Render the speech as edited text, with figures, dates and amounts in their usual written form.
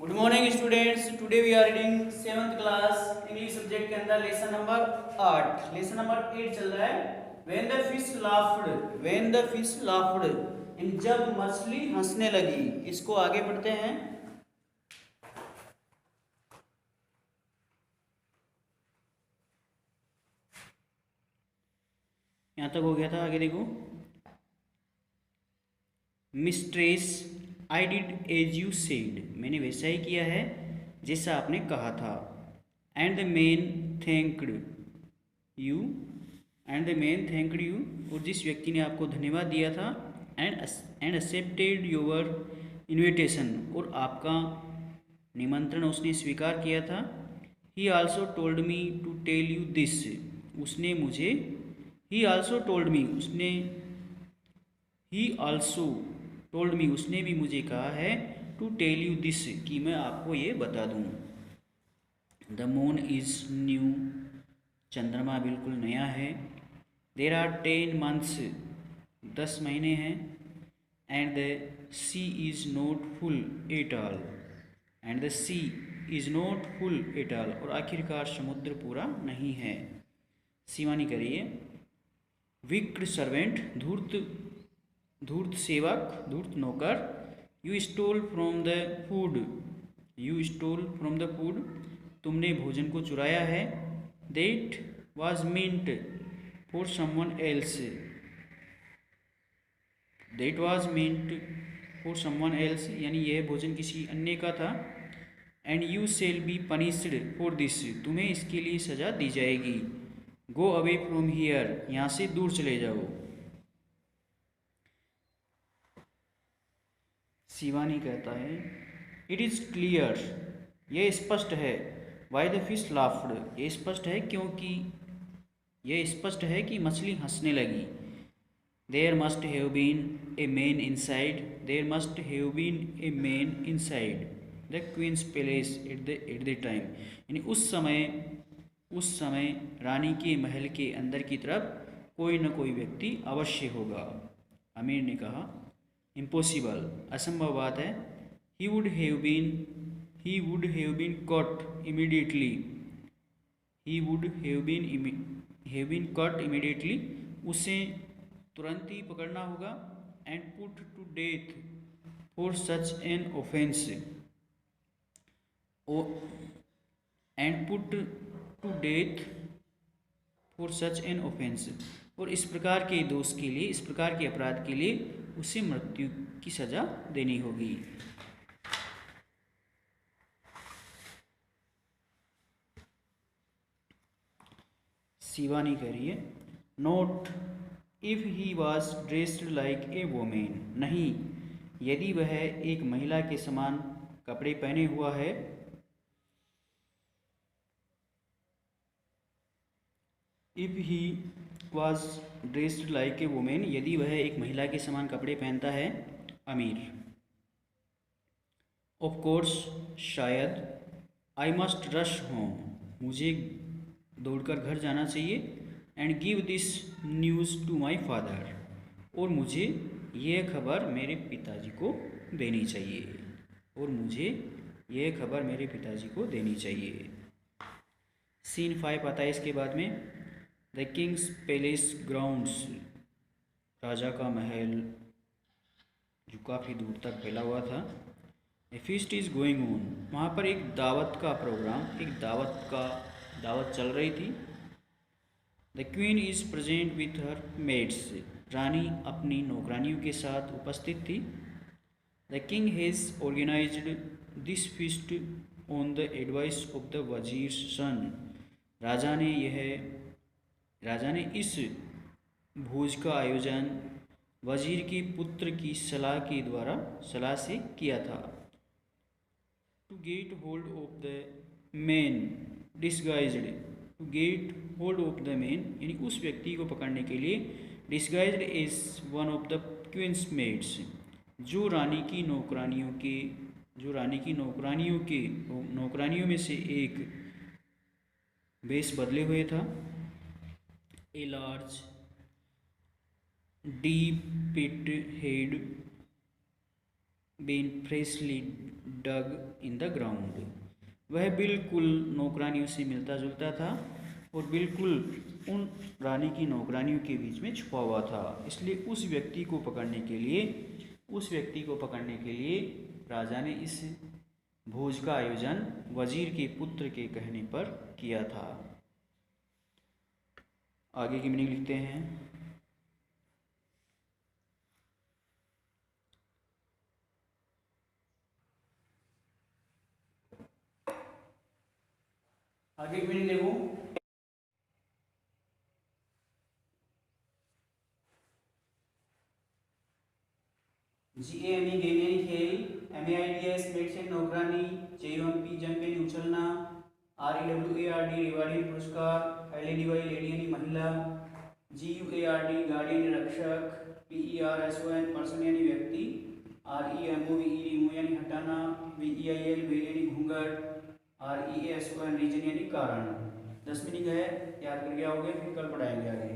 Good morning students. Today we are reading 7th class English subject के अंदर lesson number 8। Lesson number 8 चल रहा है when the fish laughed. When the fish laughed, जब मछली हंसने लगी। इसको आगे पढ़ते हैं। यहां तक हो गया था, आगे देखो। Mistress, I did as you said, मैंने वैसा ही किया है जैसा आपने कहा था। And the man thanked you, and the man thanked you, और जिस व्यक्ति ने आपको धन्यवाद दिया था। एंड एक्सेप्टेड योर इन्विटेशन, और आपका निमंत्रण उसने स्वीकार किया था। He also told me to tell you this, उसने मुझे, ही आल्सो टोल्ड मी, उसने, ही आल्सो टोल्ड मी, उसने भी मुझे कहा है, टू टेल यू दिस, कि मैं आपको ये बता दूँ। द मून इज़ न्यू, चंद्रमा बिल्कुल नया है। देर आर 10 मंथ्स, 10 महीने हैं। And the sea is not full at all, and the sea is not full at all, और आखिरकार समुद्र पूरा नहीं है। सीवानी करिए। विक्ड सर्वेंट, धूर्त धूर्त सेवक, धूर्त नौकर। You stall from the food, you stall from the food, तुमने भोजन को चुराया है। That was meant for someone else, that was meant for someone else, यानी यह भोजन किसी अन्य का था। And you shall be punished for this, तुम्हें इसके लिए सजा दी जाएगी। गो अवे फ्रॉम हियर, यहाँ से दूर चले जाओ। शिवानी कहता है, इट इज़ क्लियर, यह स्पष्ट है। वाई द फिश लाफ्ड, ये स्पष्ट है क्योंकि, यह स्पष्ट है कि मछली हंसने लगी। There must have been a man inside, there must have been a man inside the queen's palace at the time, यानी उस समय रानी के महल के अंदर की तरफ कोई न कोई व्यक्ति अवश्य होगा। अमीर ने कहा, इम्पॉसिबल, असंभव बात है। He would have been caught immediately, he would have been caught immediately, उसे तुरंत ही पकड़ना होगा। And put to death for such an offence, and put to death for such an offence, और इस प्रकार के दोष के लिए, इस प्रकार के अपराध के लिए उसे मृत्यु की सजा देनी होगी। शिवानी कह रही है, note if he was dressed like a women, नहीं यदि वह एक महिला के समान कपड़े पहने हुआ है। If he was dressed like a women, यदि वह एक महिला के समान कपड़े पहनता है। अमीर, ऑफ कोर्स, शायद। आई मस्ट रश होम, मुझे दौड़कर घर जाना चाहिए। And give this news to my father, और मुझे यह खबर मेरे पिताजी को देनी चाहिए, और मुझे यह खबर मेरे पिताजी को देनी चाहिए। सीन 5 आता है इसके बाद में। द किंग्स पैलेस ग्राउंड्स, राजा का महल जो काफ़ी दूर तक फैला हुआ था। ए फीस्ट इज़ गोइंग ऑन, वहाँ पर एक दावत का प्रोग्राम, एक दावत चल रही थी। The queen is present with her maids, रानी अपनी नौकरानियों के साथ उपस्थित थी। The king has organised this feast on the advice of the वजीर सन, राजा ने इस भोज का आयोजन वजीर के पुत्र की सलाह से किया था। To get hold of the man disguised, to get hold of the man, यानी उस व्यक्ति को पकड़ने के लिए, disguised as one of the queen's maids, जो रानी की नौकरानियों में से एक वेश बदले हुए था। A large deep pit had, been freshly dug in the ground. वह बिल्कुल नौकरानियों से मिलता जुलता था और बिल्कुल उन रानी की नौकरानियों के बीच में छुपा हुआ था। इसलिए उस व्यक्ति को पकड़ने के लिए राजा ने इस भोज का आयोजन वजीर के पुत्र के कहने पर किया था। आगे की मीनिंग लिखते हैं। आगे की मीनिंग देखो। GAME गेम यानी खेल, MAIDS मेड से नौकरानी, JUMP जंप यानी उछलना, REWARD रिवार्ड पुरस्कार, LADY लेडी यानी महिला, GUARD गार्डियन यानी रक्षक, PERSON पर्सन यानी व्यक्ति, REMOVE रिमूव यानी हटाना, VEIL वेल यानी घूंघट, REASON रीजन यानी कारण। 10 मीनिंग है, याद करके आओगे फिर कल पढ़ाएंगे आगे।